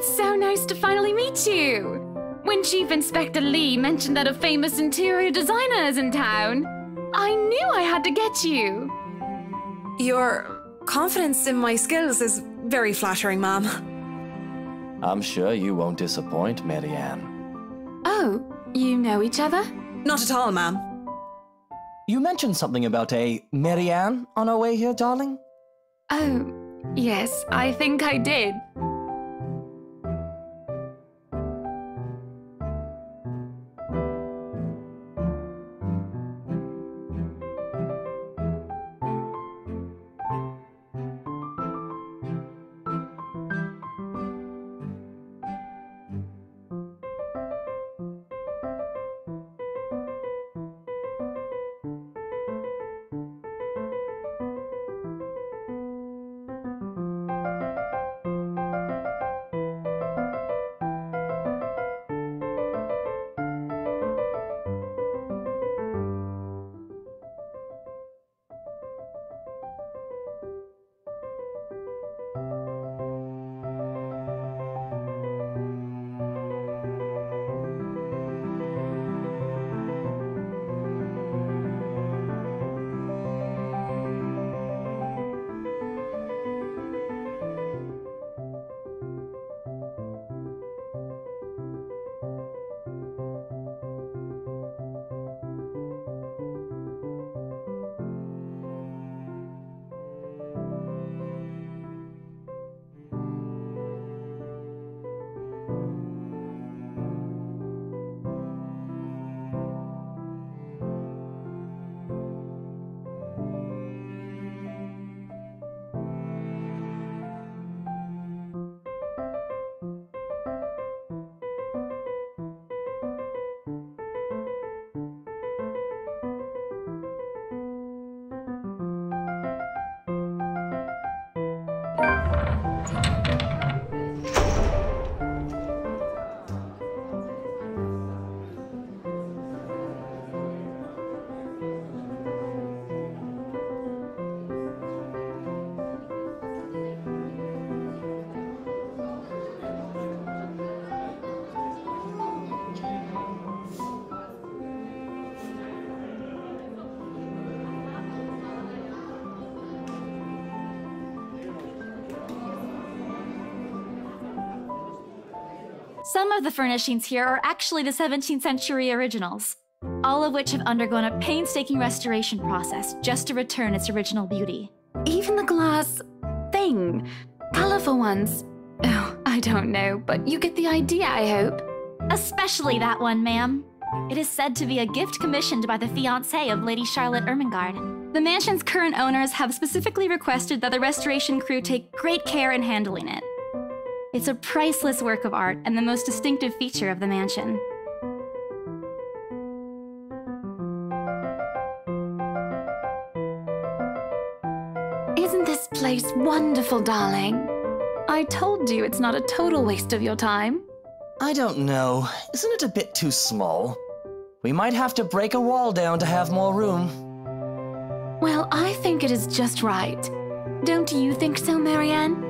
It's so nice to finally meet you! When Chief Inspector Lee mentioned that a famous interior designer is in town, I knew I had to get you! Your confidence in my skills is very flattering, ma'am. I'm sure you won't disappoint, Marianne. Oh, you know each other? Not at all, ma'am. You mentioned something about a Marianne on our way here, darling? Oh, yes, I think I did. Some of the furnishings here are actually the 17th century originals, all of which have undergone a painstaking restoration process just to return its original beauty. Even the glass thing. Colorful ones. Oh, I don't know, but you get the idea, I hope. Especially that one, ma'am. It is said to be a gift commissioned by the fiancé of Lady Charlotte Ermengarde. The mansion's current owners have specifically requested that the restoration crew take great care in handling it. It's a priceless work of art and the most distinctive feature of the mansion. Isn't this place wonderful, darling? I told you it's not a total waste of your time. I don't know. Isn't it a bit too small? We might have to break a wall down to have more room. Well, I think it is just right. Don't you think so, Marianne?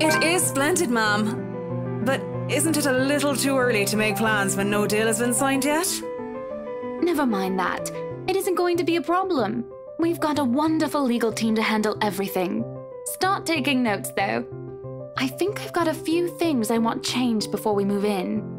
It is splendid, ma'am. But isn't it a little too early to make plans when no deal has been signed yet? Never mind that. It isn't going to be a problem. We've got a wonderful legal team to handle everything. Start taking notes, though. I think I've got a few things I want changed before we move in.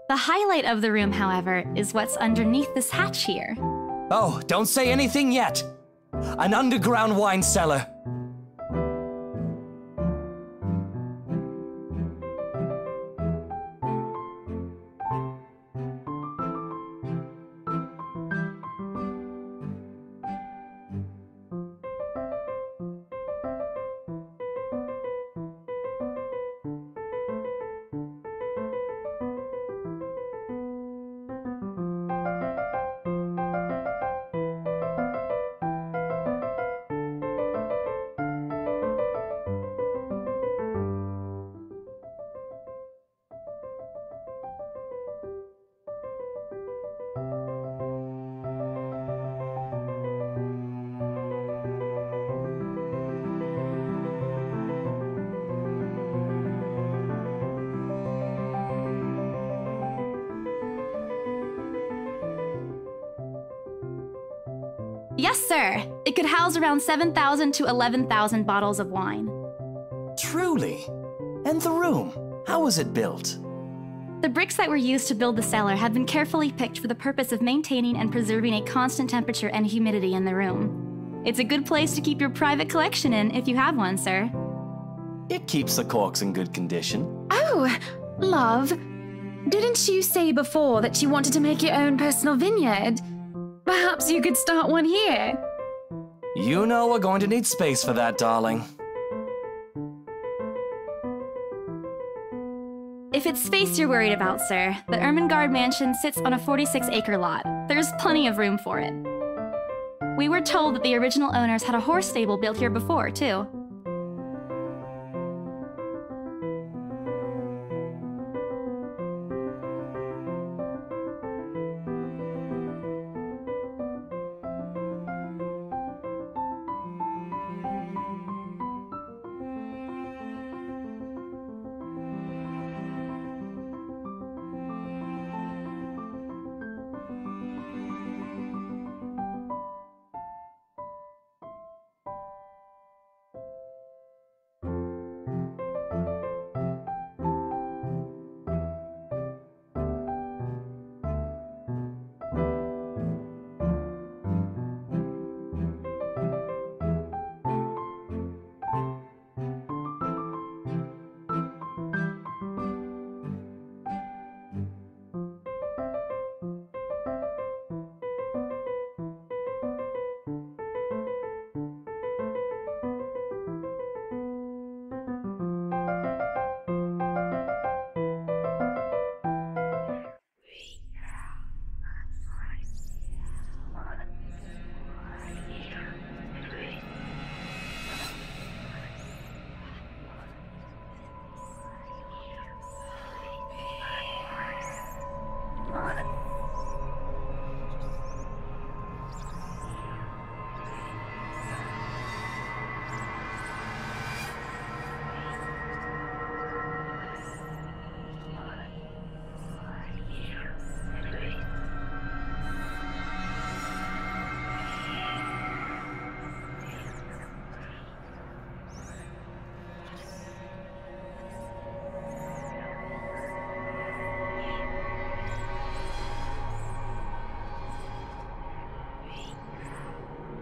The highlight of the room, however, is what's underneath this hatch here. Oh, don't say anything yet! An underground wine cellar. Yes, sir. It could house around 7,000 to 11,000 bottles of wine. Truly? And the room? How was it built? The bricks that were used to build the cellar had been carefully picked for the purpose of maintaining and preserving a constant temperature and humidity in the room. It's a good place to keep your private collection in if you have one, sir. It keeps the corks in good condition. Oh, love. Didn't you say before that you wanted to make your own personal vineyard? Perhaps you could start one here. You know we're going to need space for that, darling. If it's space you're worried about, sir, the Ermengarde mansion sits on a 46-acre lot. There's plenty of room for it. We were told that the original owners had a horse stable built here before, too.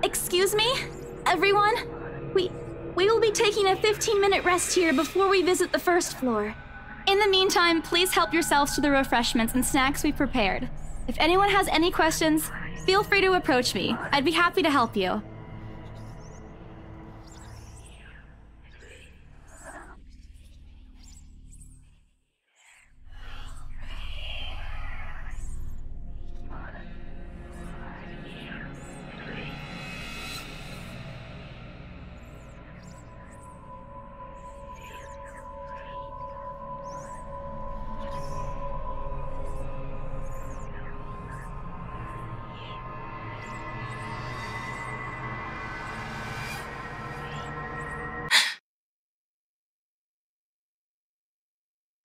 Excuse me? Everyone? We will be taking a 15-minute rest here before we visit the first floor. In the meantime, please help yourselves to the refreshments and snacks we prepared. If anyone has any questions, feel free to approach me. I'd be happy to help you.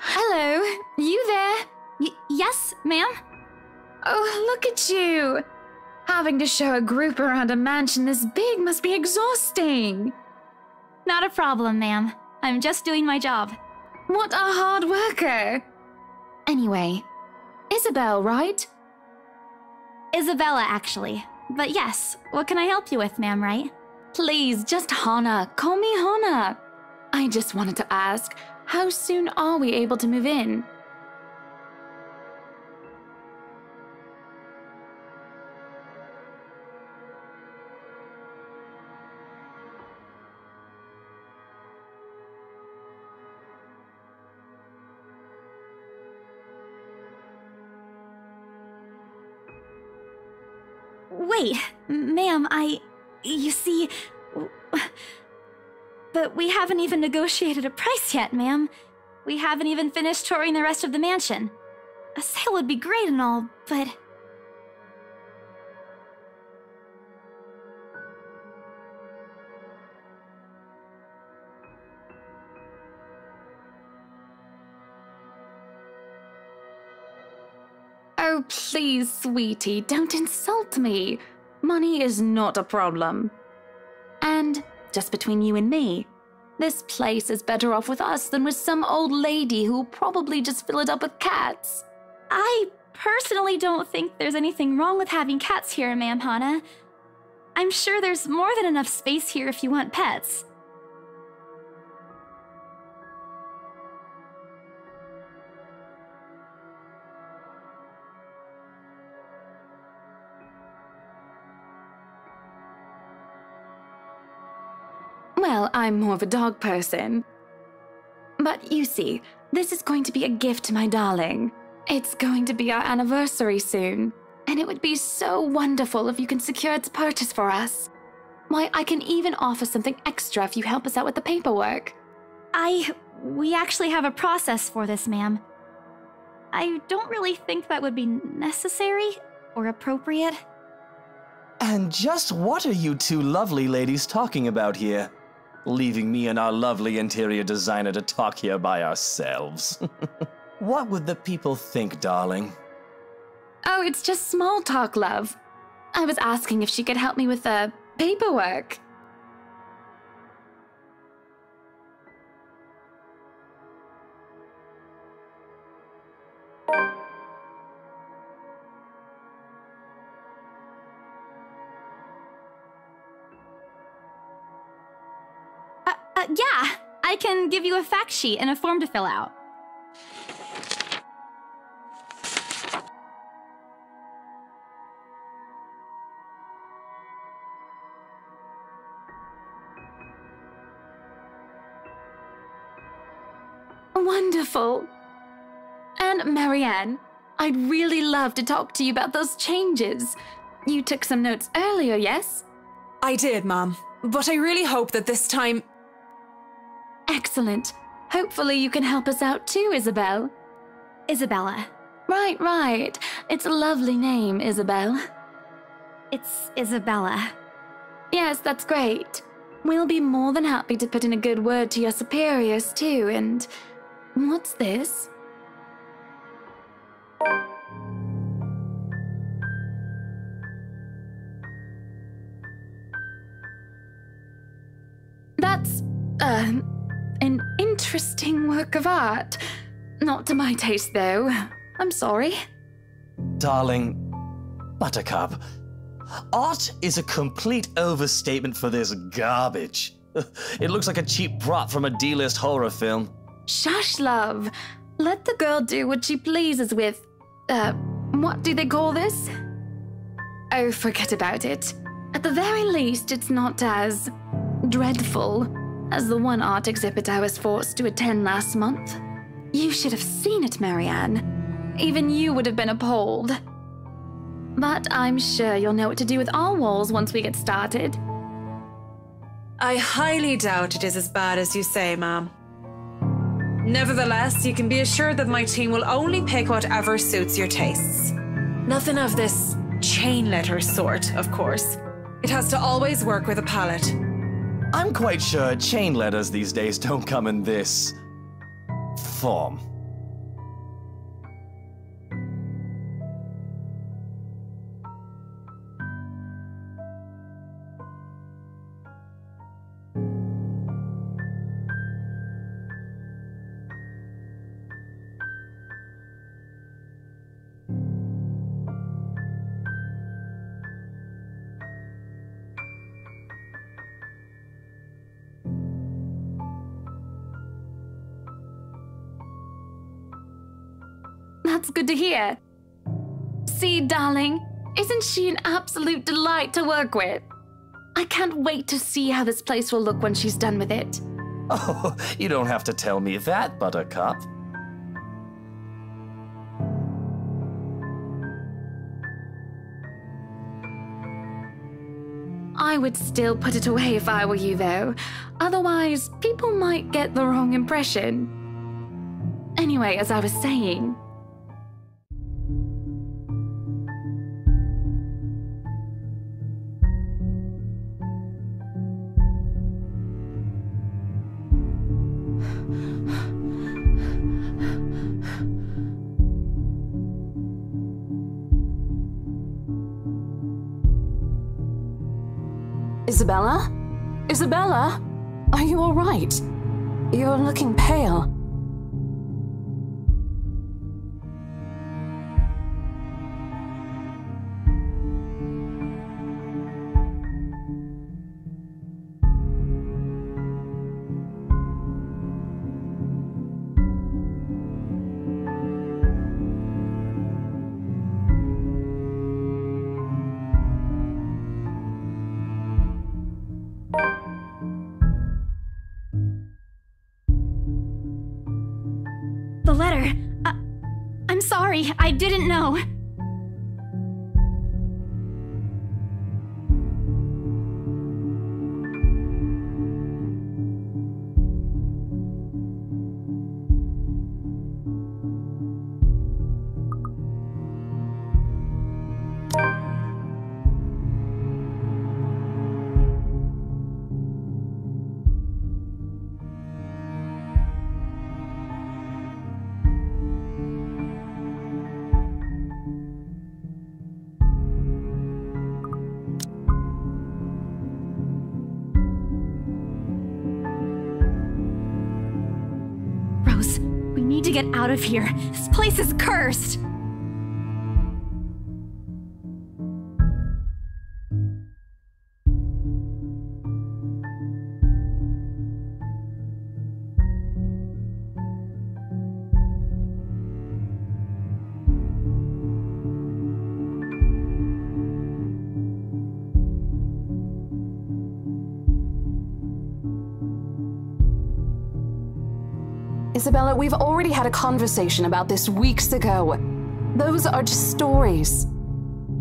Hello, you there? Yes, ma'am? Oh, look at you. Having to show a group around a mansion this big must be exhausting. Not a problem, ma'am. I'm just doing my job. What a hard worker. Anyway, Isabel, right? Isabella, actually. But yes, what can I help you with, ma'am, right? Please, just Hannah. Call me Hannah. I just wanted to ask, how soon are we able to move in? Wait, ma'am, you see... But we haven't even negotiated a price yet, ma'am. We haven't even finished touring the rest of the mansion. A sale would be great and all, but... Oh, please, sweetie, don't insult me. Money is not a problem. And, just between you and me, this place is better off with us than with some old lady who'll probably just fill it up with cats. I personally don't think there's anything wrong with having cats here, ma'am Hannah. I'm sure there's more than enough space here if you want pets. Well, I'm more of a dog person. But you see, this is going to be a gift to my darling. It's going to be our anniversary soon, and it would be so wonderful if you can secure its purchase for us. Why, I can even offer something extra if you help us out with the paperwork. We actually have a process for this, ma'am. I don't really think that would be necessary or appropriate. And just what are you two lovely ladies talking about here? Leaving me and our lovely interior designer to talk here by ourselves. What would the people think, darling? Oh, it's just small talk, love. I was asking if she could help me with the paperwork. Yeah, I can give you a fact sheet and a form to fill out. Wonderful. And Marianne, I'd really love to talk to you about those changes. You took some notes earlier, yes? I did, Mom. But I really hope that this time... Excellent. Hopefully you can help us out too, Isabel. Isabella. Right. It's a lovely name, Isabel. It's Isabella. Yes, that's great. We'll be more than happy to put in a good word to your superiors too, and... What's this? That's, an interesting work of art. Not to my taste, though. I'm sorry. Darling, Buttercup, art is a complete overstatement for this garbage. It looks like a cheap prop from a D-list horror film. Shush, love. Let the girl do what she pleases with, what do they call this? Oh, forget about it. At the very least, it's not as dreadful as the one art exhibit I was forced to attend last month. You should have seen it, Marianne. Even you would have been appalled. But I'm sure you'll know what to do with our walls once we get started. I highly doubt it is as bad as you say, Ma'am. Nevertheless, you can be assured that my team will only pick whatever suits your tastes. Nothing of this chain letter sort, of course. It has to always work with a palette. I'm quite sure chain letters these days don't come in this form. That's good to hear. See, darling, isn't she an absolute delight to work with? I can't wait to see how this place will look when she's done with it. Oh, you don't have to tell me that, Buttercup. I would still put it away if I were you, though. Otherwise, people might get the wrong impression. Anyway, as I was saying... Isabella? Isabella? Are you all right? You're looking pale. The letter. I'm sorry, I didn't know. We need to get out of here. This place is cursed. Isabella, we've already had a conversation about this weeks ago. Those are just stories.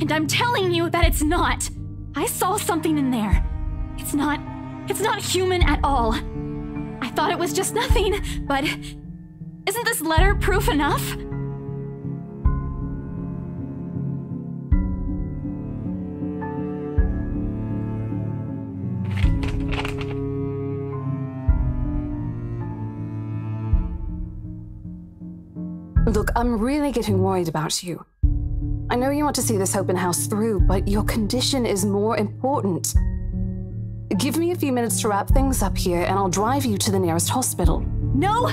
And I'm telling you that it's not. I saw something in there. It's not human at all. I thought it was just nothing, but isn't this letter proof enough? Look, I'm really getting worried about you. I know you want to see this open house through, but your condition is more important. Give me a few minutes to wrap things up here, and I'll drive you to the nearest hospital. No!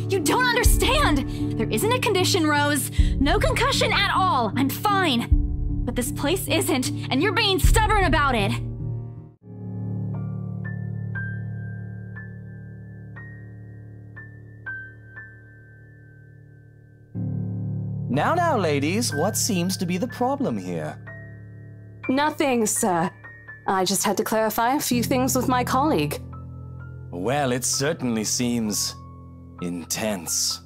You don't understand! There isn't a condition, Rose. No concussion at all. I'm fine. But this place isn't, and you're being stubborn about it. Now, ladies, what seems to be the problem here? Nothing, sir. I just had to clarify a few things with my colleague. Well, it certainly seems intense.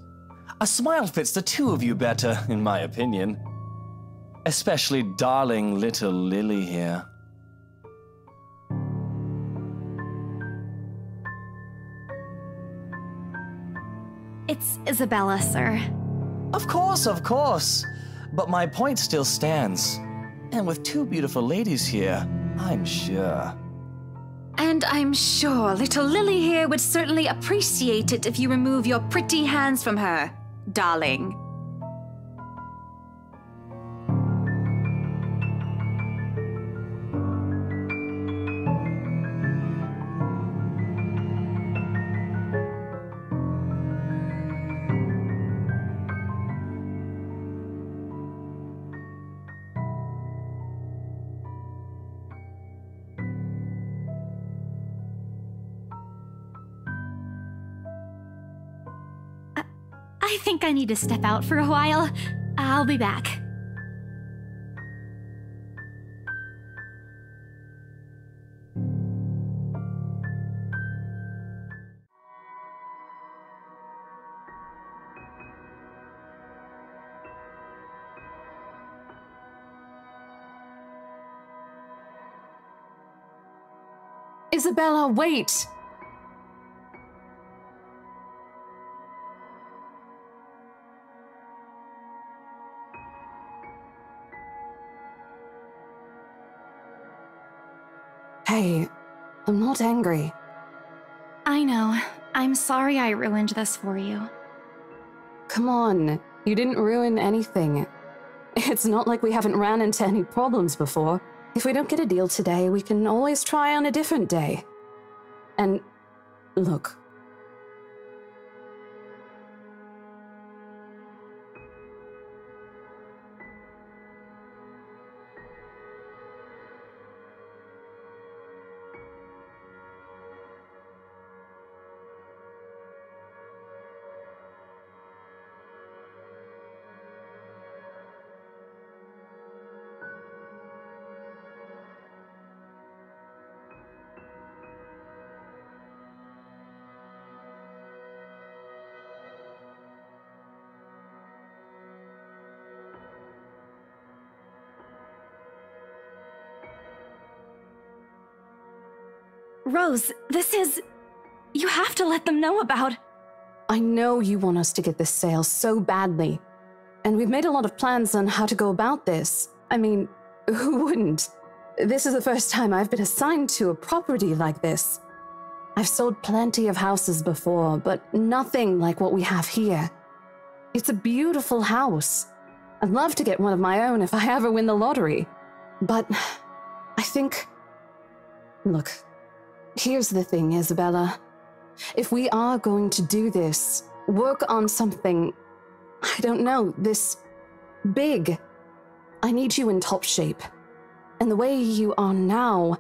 A smile fits the two of you better, in my opinion. Especially darling little Lily here. It's Isabella, sir. Of course. But my point still stands. And with two beautiful ladies here, I'm sure. And I'm sure little Lily here would certainly appreciate it if you remove your pretty hands from her, darling. I think I need to step out for a while. I'll be back. Isabella, wait! Hey, I'm not angry. I know. I'm sorry I ruined this for you. Come on, you didn't ruin anything. It's not like we haven't ran into any problems before. If we don't get a deal today, we can always try on a different day. And look. Rose, this is... You have to let them know about... I know you want us to get this sale so badly. And we've made a lot of plans on how to go about this. I mean, who wouldn't? This is the first time I've been assigned to a property like this. I've sold plenty of houses before, but nothing like what we have here. It's a beautiful house. I'd love to get one of my own if I ever win the lottery. But I think... Look, here's the thing, Isabella. If we are going to do this, work on something, I don't know, this big, I need you in top shape. And the way you are now,